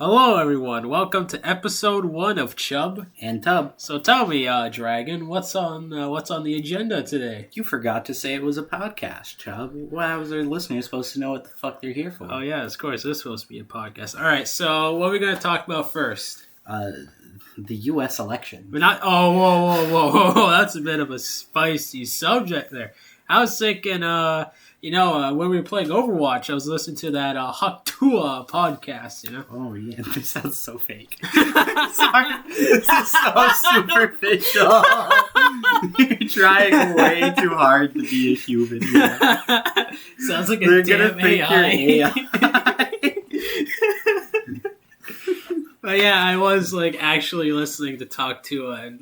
Hello, everyone. Welcome to episode 1 of Chub and Tub. So tell me, Dragon, what's on the agenda today? You forgot to say it was a podcast, Chub. How was our listeners supposed to know what the fuck they're here for? Oh yeah, of course. This is supposed to be a podcast. All right. So what are we gonna talk about first? The U.S. election. We're not. Oh, whoa! That's a bit of a spicy subject there. I was thinking, when we were playing Overwatch, I was listening to that Huck Tua podcast, Oh, yeah. This sounds so fake. Sorry. This is so superficial. You're trying way too hard to be a human. Yeah. Sounds like a damn AI. But yeah, I was actually listening to Talk Tua and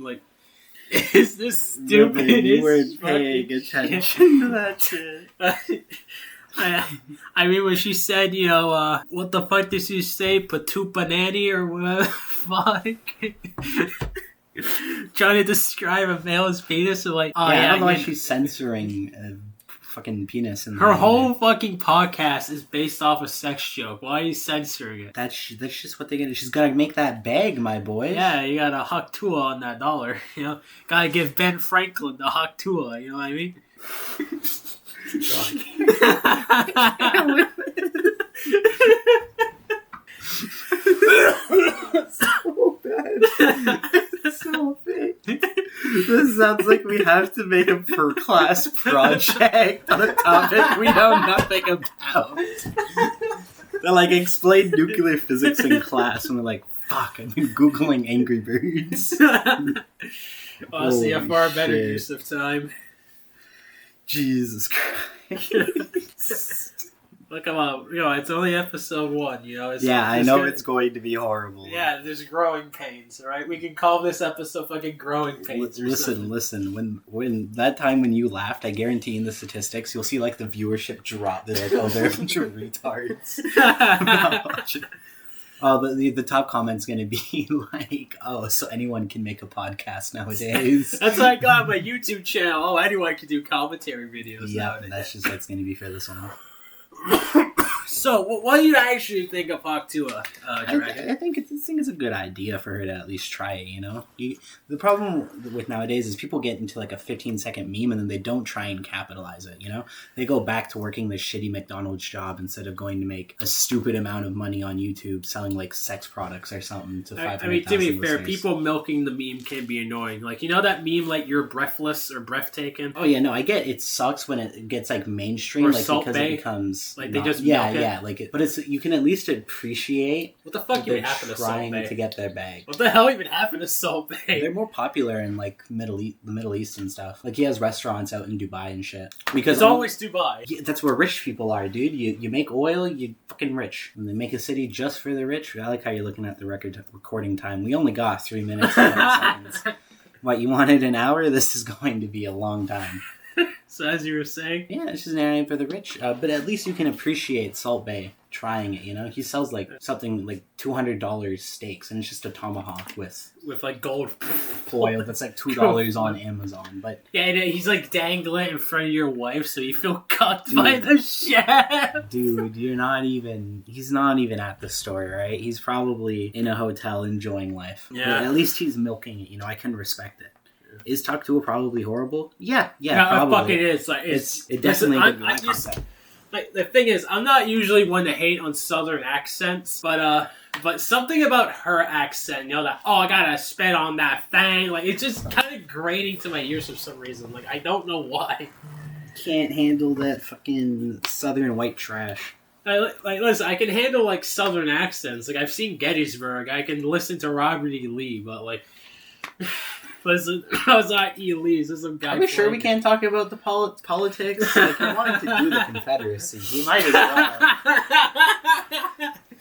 is this stupid? You weren't paying attention to that shit. I mean, when she said, what the fuck did she say? Patupa nanny or what? Fuck. Trying to describe a male's penis and I don't know why she's censoring a fucking penis. Her whole fucking podcast is based off a sex joke. Why are you censoring it? That's just what they're gonna. She's gotta make that bag, my boy. Yeah, you gotta Huck Tua on that dollar. Gotta give Ben Franklin the Huck Tua. You know what I mean? So bad. So fake. This sounds like we have to make a per class project on a topic we know nothing about. They explain nuclear physics in class and we're like, fuck, I've been Googling Angry Birds. Honestly, a far better use of time. Jesus Christ. Look, come on. It's only episode 1, I know it's going to be horrible. Yeah, there's growing pains, alright? We can call this episode fucking growing pains Listen. When that time when you laughed, I guarantee in the statistics, you'll see, the viewership drop. They're like, oh, they're a bunch of retards. The top comment's going to be so anyone can make a podcast nowadays. That's what I got on my YouTube channel. Oh, anyone can do commentary videos nowadays. That's just what's going to be for this one. So, what do you actually think of Huck Tua, Dragon? I think it's a good idea for her to at least try it, The problem with nowadays is people get into a 15-second meme and then they don't try and capitalize it, They go back to working this shitty McDonald's job instead of going to make a stupid amount of money on YouTube selling sex products or something to 500,000 I mean, to be fair, listeners. people milking the meme can be annoying. That meme, you're breathless or breathtaking? Oh, yeah, no, I get it sucks when it gets, mainstream, or because it becomes... they just milk it. Yeah, but it's you can at least appreciate what the fuck even happened to Salt trying Bae? To get their bag. What the hell even happened to Salt Bae? They're more popular in the Middle East and stuff. He has restaurants out in Dubai and shit. Because it's always Dubai. Yeah, that's where rich people are, dude. You make oil, you fucking rich. And they make a city just for the rich. I like how you're looking at the recording time. We only got 3 minutes and 10 seconds. What, you wanted an hour? This is going to be a long time. So as you were saying? Yeah, it's just an area for the rich. But at least you can appreciate Salt Bae trying it, He sells something $200 steaks and it's just a tomahawk with gold foil that's $2 on Amazon. But yeah, and he's dangling it in front of your wife so you feel cucked by the chef. Dude, he's not even at the store, right? He's probably in a hotel enjoying life. Yeah. But at least he's milking it, I can respect it. Is Talk Tua probably horrible? Yeah, probably. Fuck it is. It definitely concept. The thing is, I'm not usually one to hate on Southern accents, but something about her accent, I gotta spit on that thing, it's just kind of grating to my ears for some reason. I don't know why. Can't handle that fucking Southern white trash. Listen, I can handle Southern accents. I've seen Gettysburg. I can listen to Robert E. Lee, but listen, I was not E. Lee's. There's some guy. Are we sure we can't talk about the politics? I wanted to do the Confederacy. We might as well.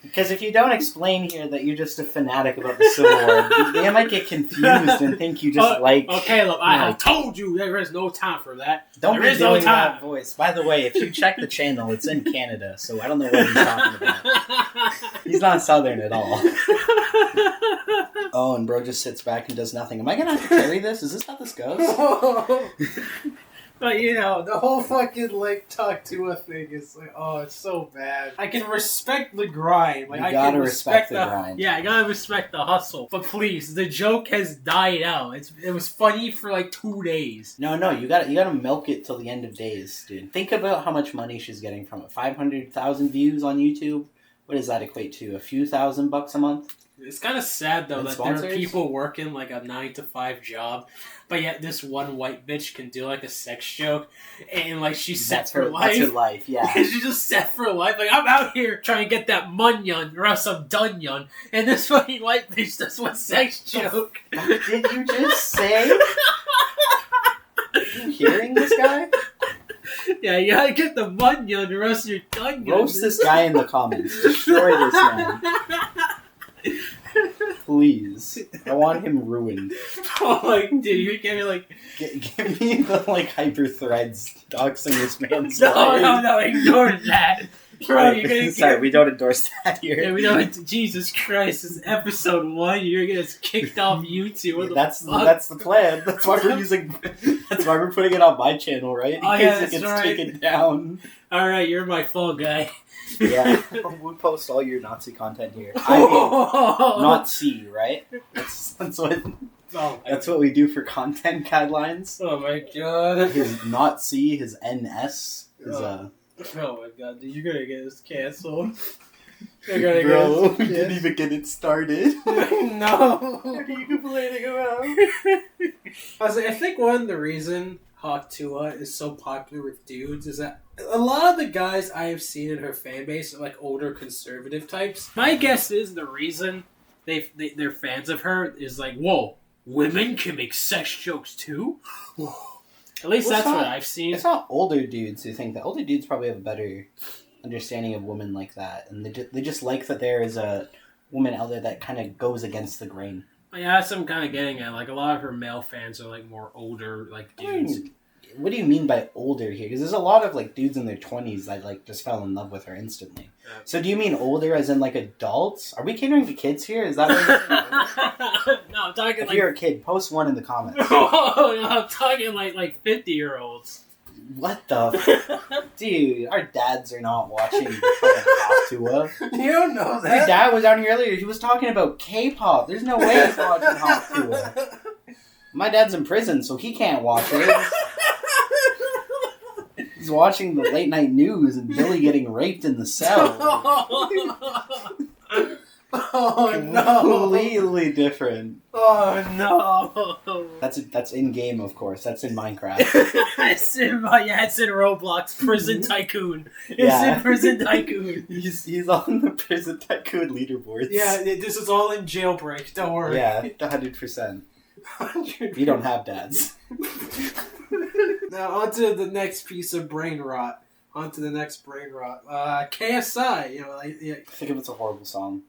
Because if you don't explain here that you're just a fanatic about the Civil War, they might get confused and think you just Okay, look, I have told you there is no time for that. Don't be doing that voice. By the way, if you check the channel, it's in Canada, so I don't know what he's talking about. He's not Southern at all. Oh, and bro just sits back and does nothing. Am I gonna have to carry this? Is this how this goes? But you know, the whole fucking like talk to a thing is like, oh, it's so bad. I can respect the grind. Like You I gotta can respect the grind. Yeah, I gotta respect the hustle. But please, the joke has died out. It was funny for like 2 days. No, you gotta milk it till the end of days, dude. Think about how much money she's getting from it. 500,000 views on YouTube. What does that equate to? A few $1,000 a month? It's kind of sad though And that sponsors? there are people working like a 9-to-5 job, but yet this one white bitch can do like a sex joke, and like she's set for life. That's her life, yeah. She's just set for life. Like, I'm out here trying to get that munyon or else I'm done yon, and this fucking white bitch does one sex joke. What did you just say? Are you hearing this guy? Yeah, you gotta get the munyon or else you're done yon. Roast this guy in the comments. Destroy this man. Please. I want him ruined. Oh, like, dude, you're gonna like... Give me the, like, hyper threads doxing this man's No, life. no, ignore that. Bro, you're gonna Sorry, get... we don't endorse that here. Yeah, we don't... Jesus Christ, this is episode 1. You're gonna get kicked off YouTube. What the That's fuck? the plan. That's why we're using... That's why we're putting it on my channel, right? In case it gets taken down. Alright, you're my fall guy. Yeah, we'll post all your Nazi content here. I mean, not C, right? That's what we do for content guidelines. Oh my god. His not C, his NS is Oh my god, dude, you're gonna get us canceled. You're gonna Bro, get we us didn't even get it started. No. What are you complaining about? I was like, I think one of the reason Hawk Tuah is so popular with dudes is that a lot of the guys I have seen in her fan base are like older conservative types. My guess is the reason they're fans of her is like, whoa, women can make sex jokes too? Whoa. At least that's what I've seen. It's not older dudes who think that. Older dudes probably have a better understanding of women like that. And they just like that there is a woman out there that kind of goes against the grain. Yeah, that's what I'm kind of getting at. Like, a lot of her male fans are like more older, like dudes. What do you mean by older here? Because there's a lot of like dudes in their 20s that like just fell in love with her instantly. Yeah. So do you mean older as in like adults? Are we catering to kids here? Is that what you're saying? No, I'm talking if you're a kid, post one in the comments. Oh, no, I'm talking like 50-year-olds. What the dude, our dads are not watching Hawk Tuah. You don't know that. Your dad was down here earlier. He was talking about K-pop. There's no way he's watching Hawk Tuah. My dad's in prison, so he can't watch it. He's watching the late night news and Billy getting raped in the cell. Oh no! Completely different. Oh no! That's in game, of course. That's in Minecraft. It's in Roblox. Prison Tycoon. It's in Prison Tycoon. He's on the Prison Tycoon leaderboards. Yeah, this is all in Jailbreak. Don't worry. Yeah, 100%. You don't have dads. Now on to the next piece of brain rot. KSI. You know, like I think it's a horrible song.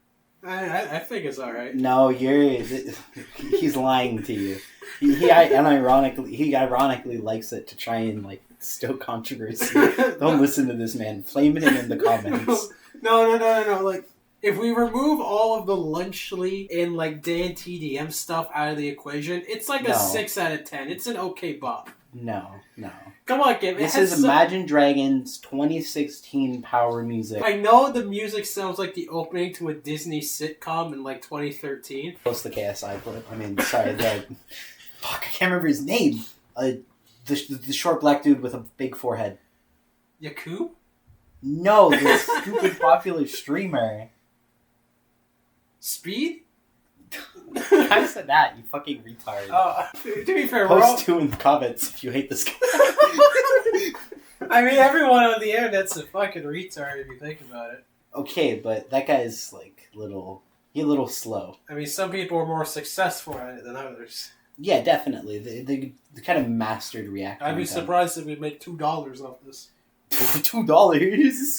I think it's alright. No, he's lying to you. He ironically likes it to try and like stoke controversy. Don't listen to this man. Flame him in the comments. No. Like, if we remove all of the Lunchley and like Dan TDM stuff out of the equation, it's like a 6 out of 10. It's an okay bop. No. Come on, Kim. This is Imagine Dragons 2016 power music. I know the music sounds like the opening to a Disney sitcom in like 2013. Post the KSI clip. I mean, sorry, fuck, I can't remember his name. The short black dude with a big forehead. Yakub? No, the stupid popular streamer. Speed? I said that, you fucking retard. To be fair, Post 2 in the comments if you hate this guy. I mean, everyone on the internet's a fucking retard if you think about it. Okay, but that guy's like a little slow. I mean, some people are more successful at it than others. Yeah, definitely. They kind of mastered react. I'd be surprised if we make $2 off this. $2?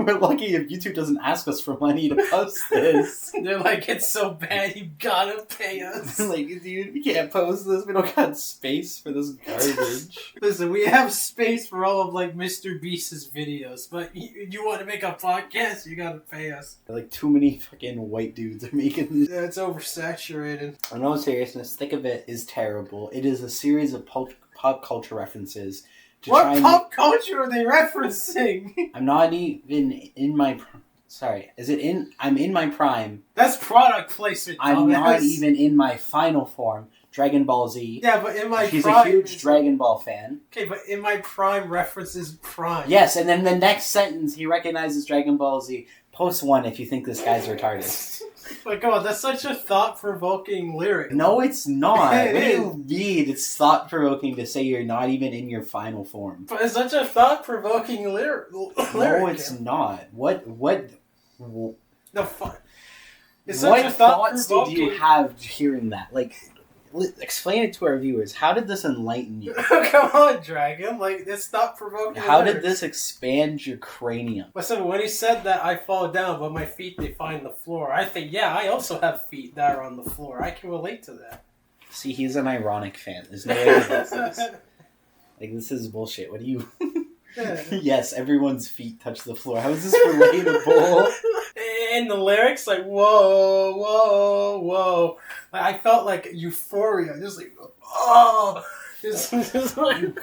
We're lucky if YouTube doesn't ask us for money to post this. They're like, it's so bad, you gotta pay us. Like, dude, we can't post this. We don't got space for this garbage. Listen, we have space for all of, like, Mr. Beast's videos, but you want to make a podcast, you gotta pay us. Like, too many fucking white dudes are making this. Yeah, it's oversaturated. In all seriousness, Thick of It is terrible. It is a series of pop culture references. What pop culture are they referencing? I'm not even in my... Sorry, I'm in my prime. That's product placement, I'm not even in my final form. Dragon Ball Z. Yeah, but in my She's prime... a huge Dragon Ball fan. Okay, but in my prime references prime. Yes, and then the next sentence, he recognizes Dragon Ball Z. Post one if you think this guy's retarded. My God, that's such a thought-provoking lyric. No, it's not. It What do is. you mean? It's thought-provoking to say you're not even in your final form. But it's such a thought-provoking lyric. No, it's not. What No, fun. It's such a what thoughts did thought-provoking... you have hearing that? Like, explain it to our viewers. How did this enlighten you? Come on, Dragon. Like, it's thought-provoking How lyrics. did this expand your cranium? Listen, when he said that I fall down, but my feet, they find the floor, I think, yeah, I also have feet that are on the floor. I can relate to that. See, he's an ironic fan. There's no way he does this. Like, this is bullshit. What do you... Yes, everyone's feet touch the floor. How is this relatable? And the lyrics, like, whoa, whoa, whoa. Like, I felt like euphoria. Just like, oh. Just like...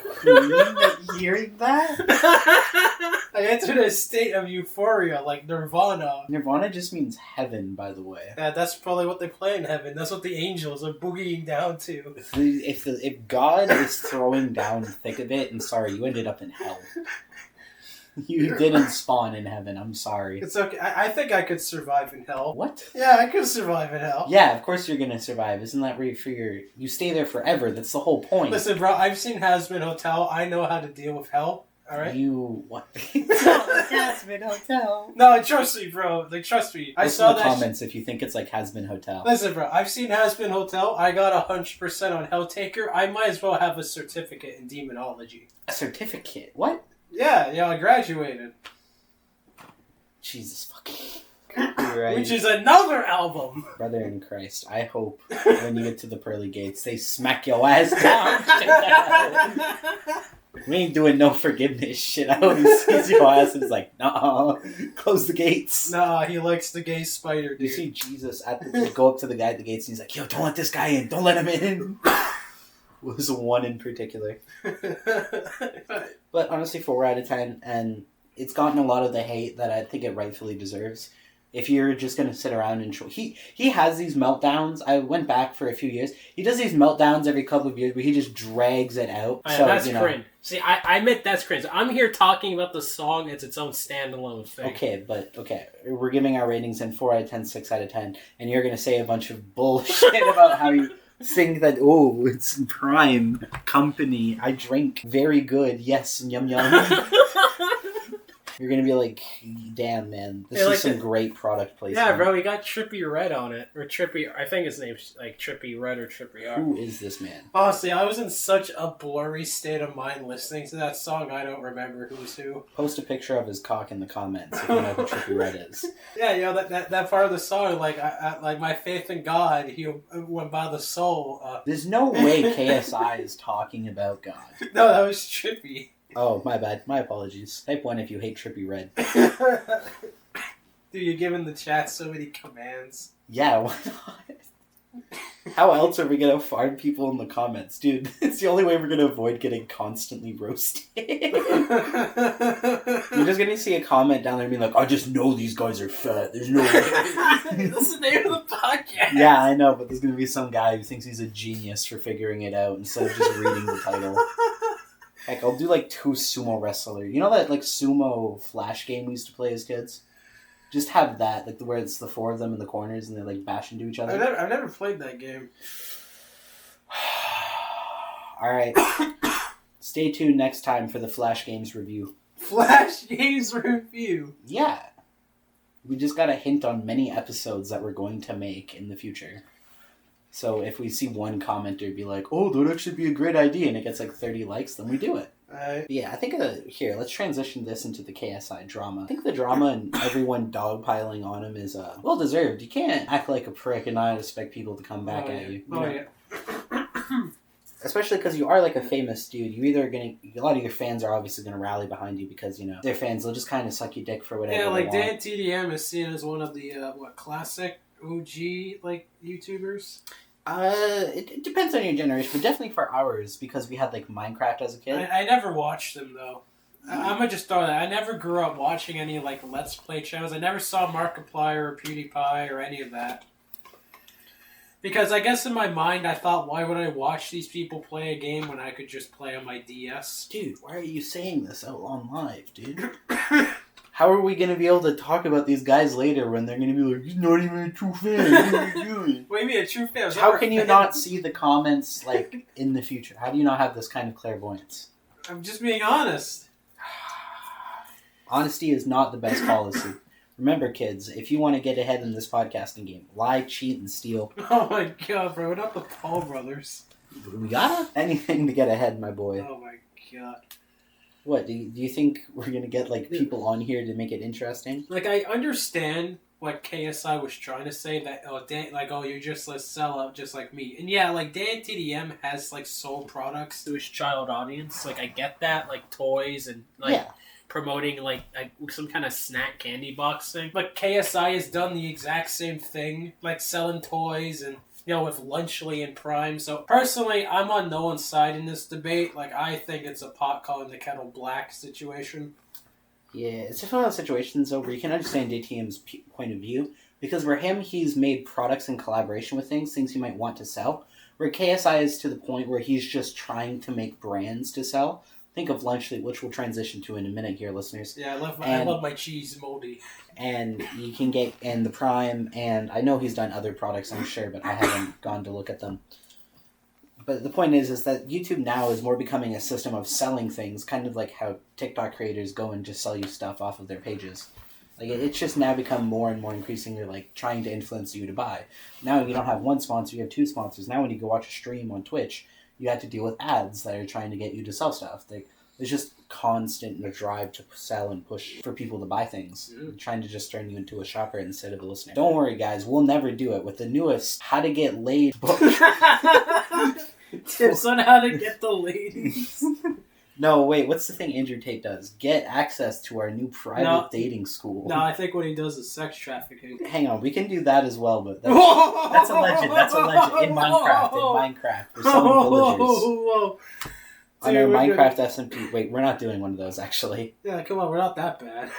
Hearing that? I entered a state of euphoria, like Nirvana. Nirvana just means heaven, by the way. Yeah, that's probably what they play in heaven. That's what the angels are boogieing down to. If God is throwing down the thick of it, and sorry, you ended up in hell. You didn't spawn in heaven, I'm sorry. It's okay. I think I could survive in hell. What? Yeah, I could survive in hell. Yeah, of course you're gonna survive. Isn't that where you stay there forever? That's the whole point. Listen, bro, I've seen Hazbin Hotel. I know how to deal with hell. Alright? What? Hazbin Hotel. No, trust me, bro. Like, trust me. I Listen saw to the that. comments if you think it's like Hazbin Hotel. Listen, bro. I've seen Hazbin Hotel. I got 100% on Helltaker. I might as well have a certificate in demonology. A certificate? What? Yeah, I graduated. Jesus fucking. You're right. Which is another album. Brother in Christ, I hope when you get to the pearly gates, they smack your ass down. We ain't doing no forgiveness shit. I hope he sees your ass and is like, nah, close the gates. Nah, he likes the gay spider, dude. You see Jesus go up to the guy at the gates and he's like, yo, don't let this guy in. Don't let him in. Was one in particular. But honestly, 4 out of 10, and it's gotten a lot of the hate that I think it rightfully deserves. If you're just going to sit around and... He has these meltdowns. I went back for a few years. He does these meltdowns every couple of years where he just drags it out. Oh, yeah, so, that's cringe. See, I admit that's cringe. I'm here talking about the song as its own standalone thing. Okay, we're giving our ratings in 4 out of 10, 6 out of 10, and you're going to say a bunch of bullshit about how you... think that, oh, it's prime company. I drink very good. Yes, yum yum. You're gonna be like, damn, man, this is some great product placement. Yeah, bro, he got Trippy Red on it. Or Trippy, I think his name's like Trippy Red or Trippy R. Who is this man? Honestly, I was in such a blurry state of mind listening to that song, I don't remember who's who. Post a picture of his cock in the comments if you know who Trippy Red is. Yeah, that part of the song, like, I like my faith in God, he went by the soul. There's no way KSI is talking about God. No, that was Trippy. Oh, my bad. My apologies. Type 1 if you hate Trippy Red. Dude, you're giving the chat so many commands. Yeah, why not? How else are we gonna find people in the comments? Dude, it's the only way we're gonna avoid getting constantly roasted. You're just gonna see a comment down there and be like, I just know these guys are fat. There's no way. That's the name of the podcast. Yeah, I know, but there's gonna be some guy who thinks he's a genius for figuring it out instead of just reading the title. Heck, I'll do like 2 sumo wrestlers. You know that like sumo flash game we used to play as kids? Just have that, like where it's the 4 of them in the corners and they like bash into each other. I've never played that game. Alright. Stay tuned next time for the Flash Games review. Flash Games review? Yeah. We just got a hint on many episodes that we're going to make in the future. So if we see one commenter be like, oh, that would actually be a great idea, and it gets like 30 likes, then we do it. Yeah, I think here, let's transition this into the KSI drama. I think the drama and everyone dogpiling on him is well deserved. You can't act like a prick and not expect people to come back at you. Yeah. Especially because you are like a famous dude. You either are gonna, a lot of your fans are obviously gonna rally behind you because, you know, they're fans. They'll just kind of suck your dick for whatever. Yeah, like they Dan want. TDM is seen as one of the classic OG like YouTubers. It depends on your generation, but definitely for ours, because we had like Minecraft as a kid. I never watched them though. I'm gonna just throw that. I never grew up watching any like Let's Play channels. I never saw Markiplier or PewDiePie or any of that. Because I guess in my mind I thought, why would I watch these people play a game when I could just play on my DS? Dude, why are you saying this out on live, dude? How are we going to be able to talk about these guys later when they're going to be like, he's not even a true fan, what are you doing? What do you mean a true fan? How can you not see the comments, like, in the future? How do you not have this kind of clairvoyance? I'm just being honest. Honesty is not the best policy. Remember, kids, if you want to get ahead in this podcasting game, lie, cheat, and steal. Oh my god, bro, we're not the Paul brothers. We gotta anything to get ahead, my boy. Oh my god. What, do you think we're going to get, like, people on here to make it interesting? Like, I understand what KSI was trying to say, that, you're just a sellout just like me. And yeah, like, Dan TDM has, like, sold products to his child audience. Like, I get that, like, toys and, like... Yeah. Promoting like some kind of snack candy box thing. But KSI has done the exact same thing, like selling toys and, you know, with Lunchly and Prime. So personally, I'm on no one's side in this debate. Like, I think it's a pot calling the kettle black situation. Yeah, it's just one of those situations though where you can understand DTM's point of view, because for him, he's made products in collaboration with things he might want to sell. Where KSI is to the point where he's just trying to make brands to sell. Think of Lunchly, which we'll transition to in a minute here, listeners. Yeah, I love my cheese moldy. And you can get in the Prime, and I know he's done other products, I'm sure, but I haven't gone to look at them. But the point is that YouTube now is more becoming a system of selling things, kind of like how TikTok creators go and just sell you stuff off of their pages. Like, it's just now become more and more increasingly like trying to influence you to buy. Now you don't have one sponsor, you have two sponsors. Now when you go watch a stream on Twitch, you have to deal with ads that are trying to get you to sell stuff. There's just constant drive to sell and push for people to buy things. Trying to just turn you into a shopper instead of a listener. Don't worry, guys. We'll never do it. With the newest How to Get Laid book. Tips on how to get the ladies. No, wait. What's the thing Andrew Tate does? Get access to our new private dating school. No, I think what he does is sex trafficking. Hang on. We can do that as well, but that's alleged. That's alleged. In Minecraft. We're selling villagers. On our Minecraft SMP. Wait, we're not doing one of those, actually. Yeah, come on, we're not that bad.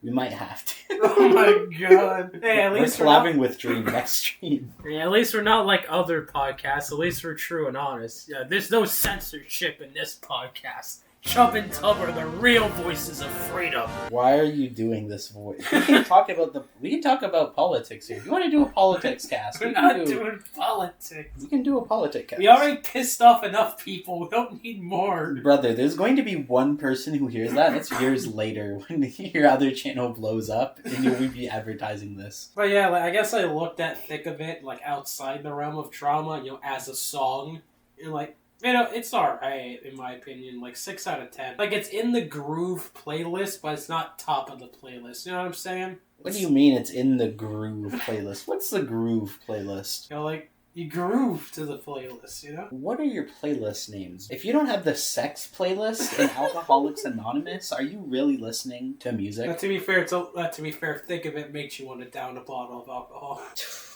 We might have to. Oh my god. Hey, at least we're collabing with Dream next stream. Yeah, at least we're not like other podcasts. At least we're true and honest. Yeah, there's no censorship in this podcast. Chub and Tub are the real voices of freedom. Why are you doing this voice? We can talk about politics here. If you want to do a politics cast, we're not doing politics. We can do a politics cast. We already pissed off enough people. We don't need more. Brother, there's going to be one person who hears that. That's years later when your other channel blows up and you'll be advertising this. But yeah, like, I guess I looked at Thick of It like outside the realm of trauma, you know, as a song. And like, you know, it's alright, in my opinion. Like, 6 out of 10. Like, it's in the Groove playlist, but it's not top of the playlist. You know what I'm saying? What do you mean it's in the Groove playlist? What's the Groove playlist? You know, like, you groove to the playlist, you know? What are your playlist names? If you don't have the sex playlist in Alcoholics Anonymous, are you really listening to music? To be fair, Think of It makes you want to down a bottle of alcohol.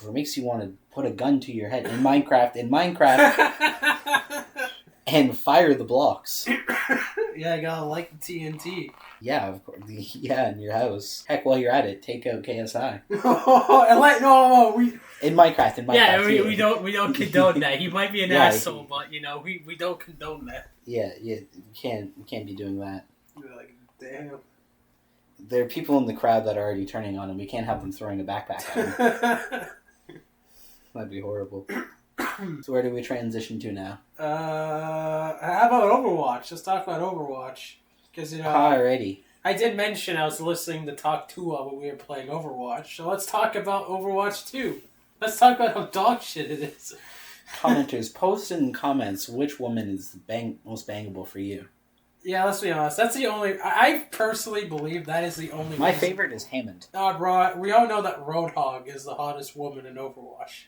Or makes you want to put a gun to your head in Minecraft, and fire the blocks. Yeah, I gotta like the TNT. Yeah, of course. Yeah, in your house. Heck, while you're at it, take out KSI. In Minecraft. Yeah, we don't condone that. He might be an asshole, but you know, we don't condone that. Yeah, we can't be doing that. You're like, damn. There are people in the crowd that are already turning on him. We can't have them throwing a backpack at him. That'd be horrible. So where do we transition to now? How about Overwatch? Let's talk about Overwatch. Because, you know, already. I did mention I was listening to Talk 2 when we were playing Overwatch. So let's talk about Overwatch 2. Let's talk about how dog shit it is. Commenters, post in comments which woman is the most bangable for you. Yeah, let's be honest. That's the only. I personally believe that is the only. My reason. favorite is Hammond. Bro, we all know that Roadhog is the hottest woman in Overwatch.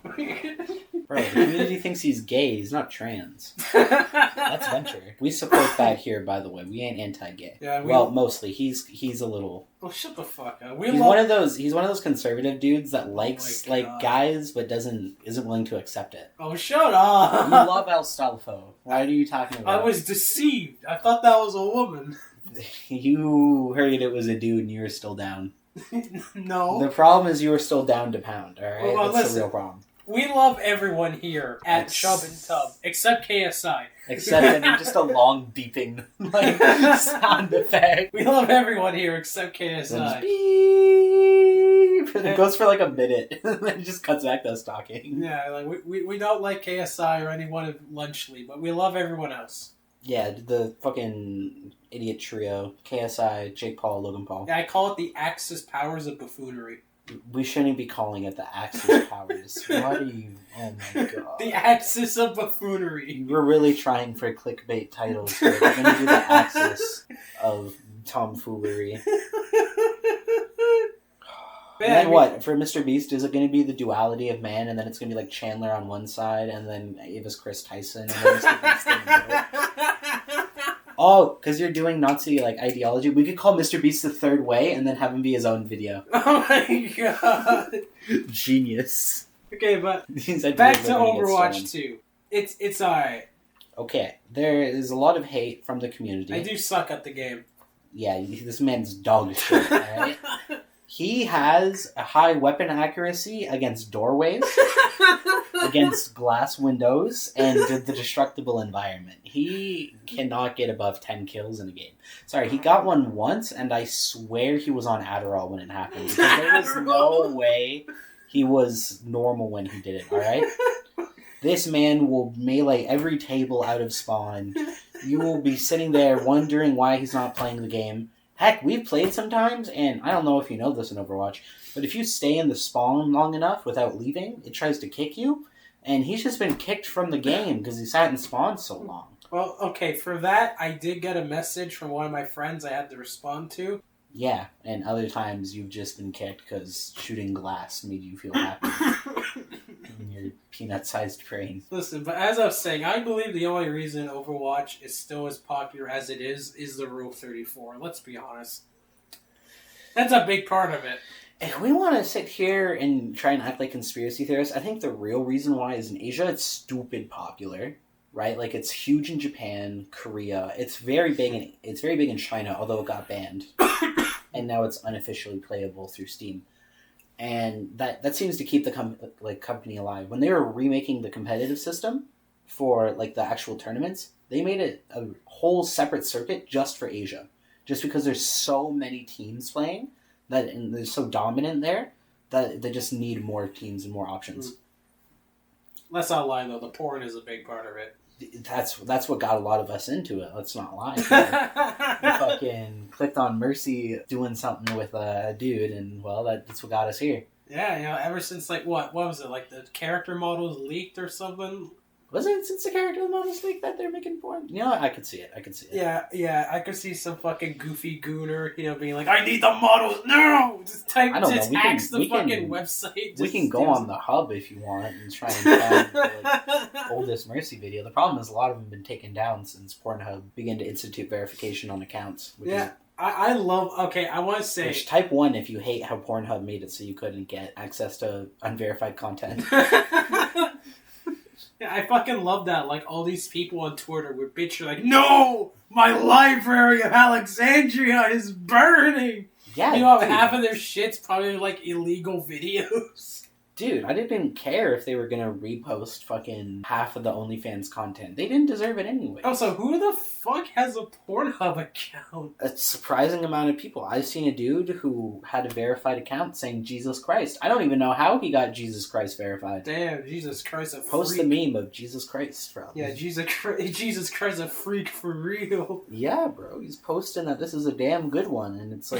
Bro, the community thinks he's gay. He's not trans. That's Venture. We support that here, by the way. We ain't anti-gay. Yeah, well, mostly. He's a little. Well, shut the fuck up. He's one of those conservative dudes that likes guys but isn't willing to accept it. Oh, shut up! You love Alstalfo. Why are you talking about? I was deceived. I thought that was a woman. You heard it was a dude and you were still down. No. The problem is you were still down to pound. All right, well, that's the real problem. We love everyone here at Chub and Tub, except KSI. Except that you're just a long beeping sound effect. We love everyone here except KSI. Beep. It goes for like a minute, and then it just cuts back to us talking. Yeah, like we don't like KSI or anyone of Lunchley, but we love everyone else. Yeah, the fucking idiot trio: KSI, Jake Paul, Logan Paul. Yeah, I call it the Axis powers of buffoonery. We shouldn't be calling it the Axis powers. What are you? Oh my god. The Axis of buffoonery. We're really trying for clickbait titles here. We're going to do the Axis of tomfoolery. And then what? For Mr. Beast, is it going to be the duality of man, and then it's going to be like Chandler on one side, and then Avis Chris Tyson, and then Mr. Beast in the middle? Oh, because you're doing Nazi ideology. We could call Mr. Beast the third way, and then have him be his own video. Oh my god! Genius. Okay, but back to Overwatch 2. It's alright. Okay, there is a lot of hate from the community. I do suck at the game. Yeah, this man's dog shit, alright? He has a high weapon accuracy against doorways, against glass windows, and the destructible environment. He cannot get above 10 kills in a game. Sorry, he got one once, and I swear he was on Adderall when it happened. Because there was no way he was normal when he did it, alright? This man will melee every table out of spawn. You will be sitting there wondering why he's not playing the game. Heck, we've played sometimes, and I don't know if you know this in Overwatch, but if you stay in the spawn long enough without leaving, it tries to kick you, and he's just been kicked from the game because he sat in spawn so long. Well, okay, for that, I did get a message from one of my friends I had to respond to. Yeah, and other times you've just been kicked because shooting glass made you feel happy. In your peanut-sized brain. Listen, but as I was saying, I believe the only reason Overwatch is still as popular as it is the Rule 34. Let's be honest. That's a big part of it. If we want to sit here and try and act like conspiracy theorists, I think the real reason why is in Asia it's stupid popular, right? Like it's huge in Japan, Korea. It's very big in China, although it got banned, and now it's unofficially playable through Steam. And that seems to keep the company alive. When they were remaking the competitive system for the actual tournaments, they made it a whole separate circuit just for Asia, just because there's so many teams playing and they're so dominant there that they just need more teams and more options. Let's not lie though, the porn is a big part of it. That's what got a lot of us into it. Let's not lie. We fucking clicked on Mercy doing something with a dude, and well, that's what got us here. Yeah, ever since what was it? The character models leaked or something? Was it since the character models leaked that they're making porn? I could see it. Yeah, I could see some fucking goofy gooner, being like, I need the models now! Just hacks the fucking website. We can go on the hub if you want and try and find the oldest Mercy video. The problem is a lot of them have been taken down since Pornhub began to institute verification on accounts. I love... Okay, I want to say... Which type 1 if you hate how Pornhub made it so you couldn't get access to unverified content. Yeah, I fucking love that. All these people on Twitter would bitch, no! My library of Alexandria is burning! Yeah, half of their shit's probably, illegal videos. Dude, I didn't care if they were gonna repost fucking half of the OnlyFans content. They didn't deserve it anyway. Oh, so who the fuck has a Pornhub account? A surprising amount of people. I've seen a dude who had a verified account saying Jesus Christ. I don't even know how he got Jesus Christ verified. Damn, Jesus Christ, a freak. Post the meme of Jesus Christ, bro. Yeah, Jesus Christ, a freak for real. Yeah, bro. He's posting that this is a damn good one, and it's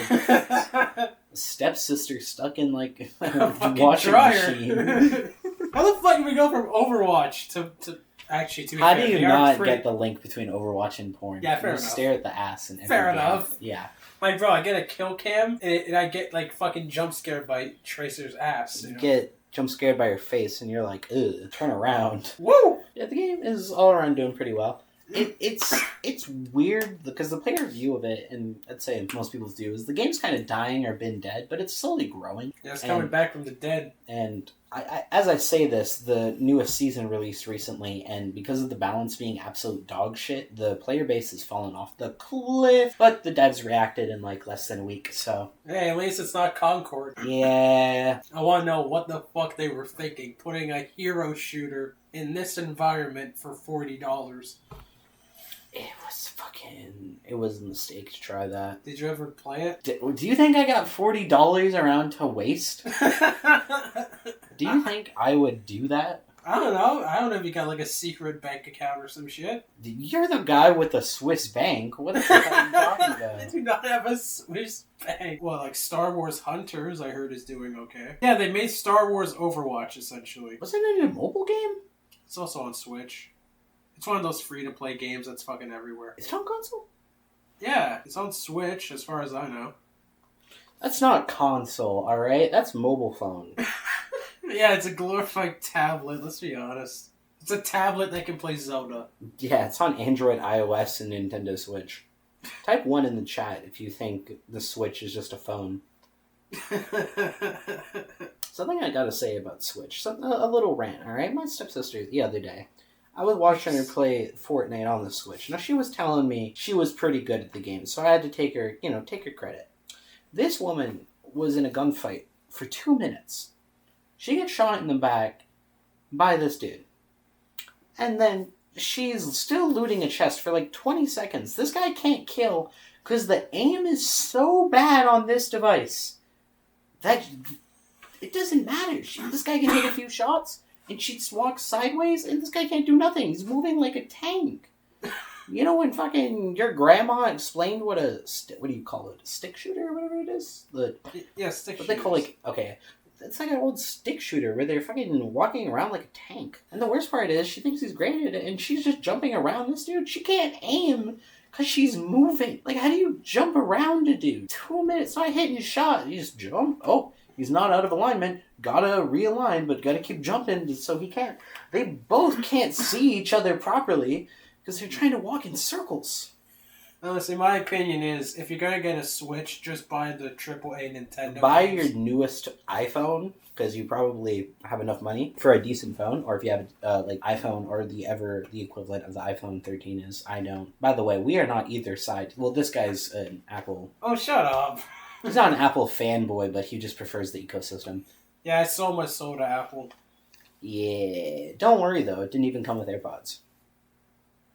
stepsister stuck in a washing dryer. machine. How the fuck did we go from Overwatch to Actually, to be How fair, do you they are not pretty... get the link between Overwatch and porn? Yeah, fair you enough. Stare at the ass and Fair enough. Yeah. Like, bro, I get a kill cam, and I get, like, fucking jump scared by Tracer's ass. You get jump scared by your face, and you're like, ugh, turn around. Woo! Yeah, the game is all around doing pretty well. It's weird because the player view of it, and I'd say most people's view, is the game's kind of dying or been dead, but it's slowly growing. Yeah, it's coming back from the dead. And as I say this, the newest season released recently, and because of the balance being absolute dog shit, the player base has fallen off the cliff. But the devs reacted in like less than a week, so... Hey, at least it's not Concord. Yeah. I want to know what the fuck they were thinking, putting a hero shooter in this environment for $40. It was a mistake to try that. Did you ever play it? Do you think I got $40 around to waste? Do you think I would do that? I don't know. I don't know if you got like a secret bank account or some shit. You're the guy with the Swiss bank. What the fuck are you talking about? They do not have a Swiss bank. Well, like Star Wars Hunters, I heard is doing okay. Yeah, they made Star Wars Overwatch, essentially. Wasn't it a mobile game? It's also on Switch. It's one of those free-to-play games that's fucking everywhere. Is it on console? Yeah, it's on Switch, as far as I know. That's not console, alright? That's mobile phone. Yeah, it's a glorified tablet, let's be honest. It's a tablet that can play Zelda. Yeah, it's on Android, iOS, and Nintendo Switch. Type 1 in the chat if you think the Switch is just a phone. Something I gotta say about Switch. A little rant, alright? My stepsister, the other day, I was watching her play Fortnite on the Switch. Now, she was telling me she was pretty good at the game, so I had to take her credit. This woman was in a gunfight for 2 minutes. She gets shot in the back by this dude. And then she's still looting a chest for like 20 seconds. This guy can't kill because the aim is so bad on this device that it doesn't matter. This guy can take a few shots, and she just walks sideways, and this guy can't do nothing. He's moving like a tank. You know when fucking your grandma explained what do you call it? A stick shooter or whatever it is? Yeah, stick what shooters. They call okay. It's like an old stick shooter where they're fucking walking around like a tank. And the worst part is she thinks he's great at it, and she's just jumping around this dude. She can't aim because she's moving. Like, how do you jump around a dude? 2 minutes, not hitting his shot. You just jump. Oh, he's not out of alignment. Gotta realign, but gotta keep jumping so he can't. They both can't see each other properly because they're trying to walk in circles. Honestly, my opinion is, if you're gonna get a Switch, just buy the AAA Nintendo Buy games. your newest iPhone, because you probably have enough money for a decent phone, or if you have like iPhone or the equivalent of the iPhone 13 is. I don't. By the way, we are not either side. Well, this guy's an Apple. Oh, shut up. He's not an Apple fanboy, but he just prefers the ecosystem. Yeah, I sold my soul to Apple. Yeah. Don't worry, though. It didn't even come with AirPods.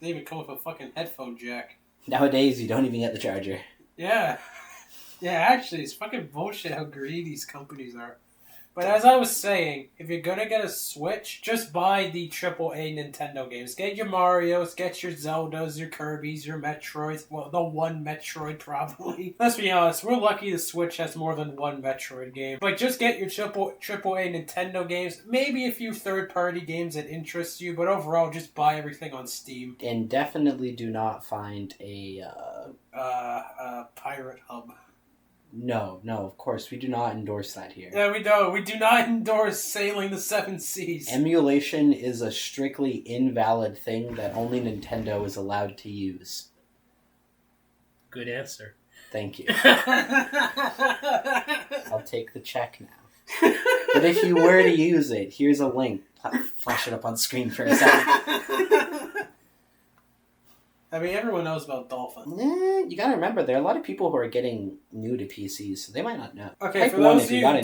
They even come with a fucking headphone jack. Nowadays, you don't even get the charger. Yeah. Yeah, actually, it's fucking bullshit how greedy these companies are. But as I was saying, if you're gonna get a Switch, just buy the AAA Nintendo games. Get your Marios, get your Zeldas, your Kirbys, your Metroids. Well, the one Metroid, probably. Let's be honest, we're lucky the Switch has more than one Metroid game. But just get your AAA Nintendo games, maybe a few third-party games that interest you, but overall, just buy everything on Steam. And definitely do not find a... Pirate Hub. No, of course, we do not endorse that here. Yeah, we don't. We do not endorse sailing the seven seas. Emulation is a strictly invalid thing that only Nintendo is allowed to use. Good answer. Thank you. I'll take the check now. But if you were to use it, here's a link. Flash it up on screen for a second. I mean, everyone knows about Dolphin. You gotta remember, there are a lot of people who are getting new to PCs, so they might not know. Okay, Type for those of you you who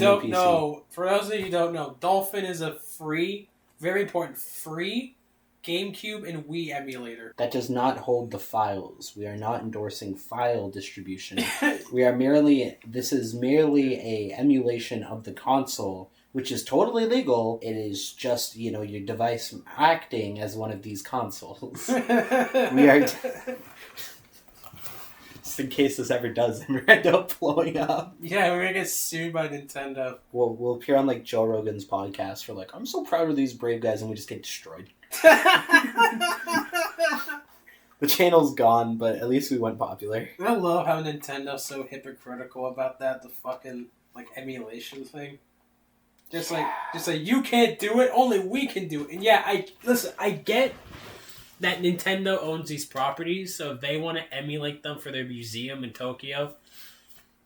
don't know, Dolphin is a free, very important, free GameCube and Wii emulator. That does not hold the files. We are not endorsing file distribution. This is merely a emulation of the console, which is totally legal. It is just, your device acting as one of these consoles. We are... Just in case this ever does end up blowing up. Yeah, we're gonna get sued by Nintendo. We'll appear on, Joe Rogan's podcast for, I'm so proud of these brave guys, and we just get destroyed. The channel's gone, but at least we went popular. I love how Nintendo's so hypocritical about that, the fucking, emulation thing. Just like, you can't do it, only we can do it. And yeah, I get that Nintendo owns these properties, so if they want to emulate them for their museum in Tokyo,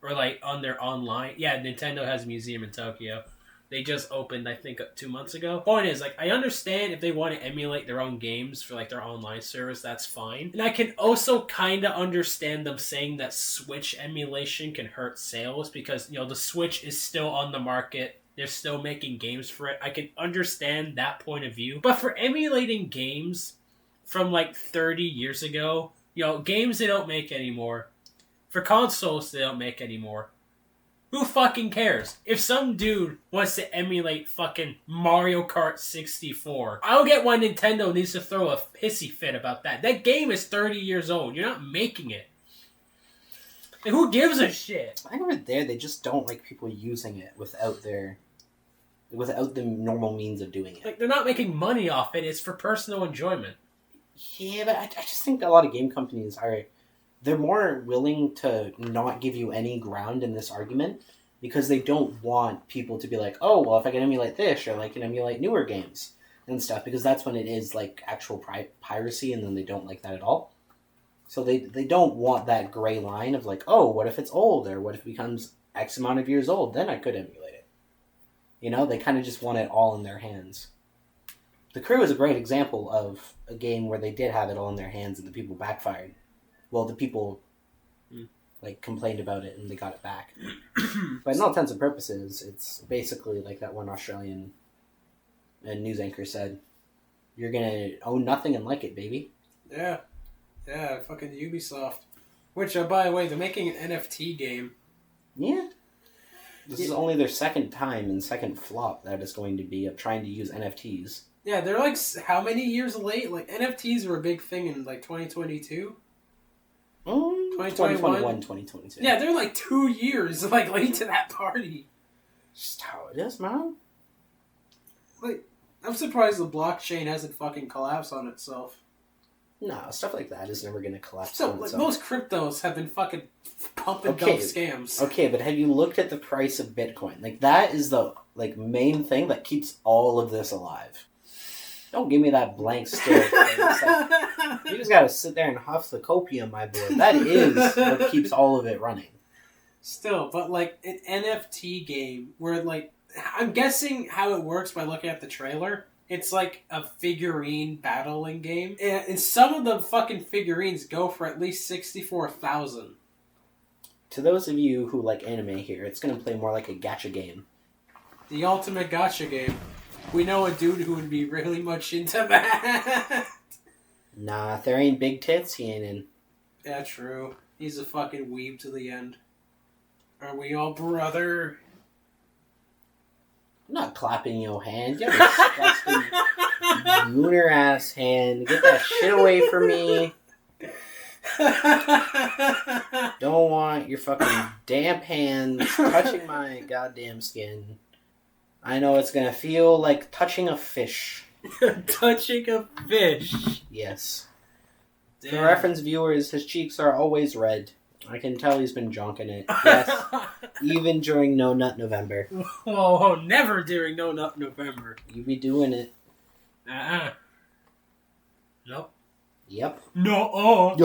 or, on their online... Yeah, Nintendo has a museum in Tokyo. They just opened, I think, 2 months ago. Point is, I understand if they want to emulate their own games for, their online service, that's fine. And I can also kind of understand them saying that Switch emulation can hurt sales because, the Switch is still on the market. They're still making games for it. I can understand that point of view. But for emulating games from, 30 years ago, games they don't make anymore. For consoles they don't make anymore. Who fucking cares? If some dude wants to emulate fucking Mario Kart 64, I don't get why Nintendo needs to throw a pissy fit about that. That game is 30 years old. You're not making it. And who gives a shit? I over there, they just don't like people using it without the normal means of doing it. They're not making money off it. It's for personal enjoyment. Yeah, but I just think a lot of game companies they're more willing to not give you any ground in this argument because they don't want people to be like, oh, well, if I can emulate this or can emulate newer games and stuff, because that's when it is actual piracy, and then they don't like that at all. So they don't want that gray line of oh, what if it's old, or what if it becomes X amount of years old, then I could emulate it. They kind of just want it all in their hands. The Crew is a great example of a game where they did have it all in their hands and the people backfired. Well, the people, complained about it and they got it back. But in all intents and purposes, it's basically like that one Australian news anchor said, you're gonna own nothing and like it, baby. Yeah. Yeah, fucking Ubisoft. Which, by the way, they're making an NFT game. Yeah. This is only their second time and second flop that is going to be of trying to use NFTs. Yeah, they're how many years late? NFTs were a big thing in 2022? 2021, 2022. Yeah, they're 2 years late to that party. Just how it is, man. I'm surprised the blockchain hasn't fucking collapsed on itself. No, stuff like that is never going to collapse So, on itself. most cryptos have been fucking pump and dump scams. Okay, but have you looked at the price of Bitcoin? That is the main thing that keeps all of this alive. Don't give me that blank stare. You just gotta sit there and huff the copium, my boy. That is what keeps all of it running. Still, but an NFT game where I'm guessing how it works by looking at the trailer. It's a figurine battling game, and some of the fucking figurines go for at least 64,000. To those of you who like anime here, it's gonna play more like a gacha game. The ultimate gacha game. We know a dude who would be really much into that. Nah, if there ain't big tits, he ain't in. Yeah, true. He's a fucking weeb to the end. Are we all brother? I'm not clapping your hand. You have a disgusting lunar ass hand. Get that shit away from me. Don't want your fucking damp hands touching my goddamn skin. I know it's gonna feel like touching a fish. Touching a fish? Yes. Damn. For reference viewers, his cheeks are always red. I can tell he's been jonking it. Yes. Even during No Nut November. Whoa, never during No Nut November. You be doing it. Nope. Yep. No.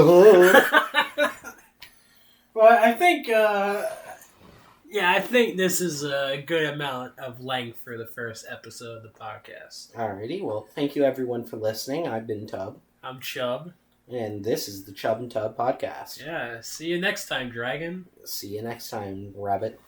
Well, I think, I think this is a good amount of length for the first episode of the podcast. Alrighty, well, thank you everyone for listening. I've been Tub. I'm Chub. And this is the Chub and Tub podcast. Yeah, see you next time, Dragon. See you next time, Rabbit.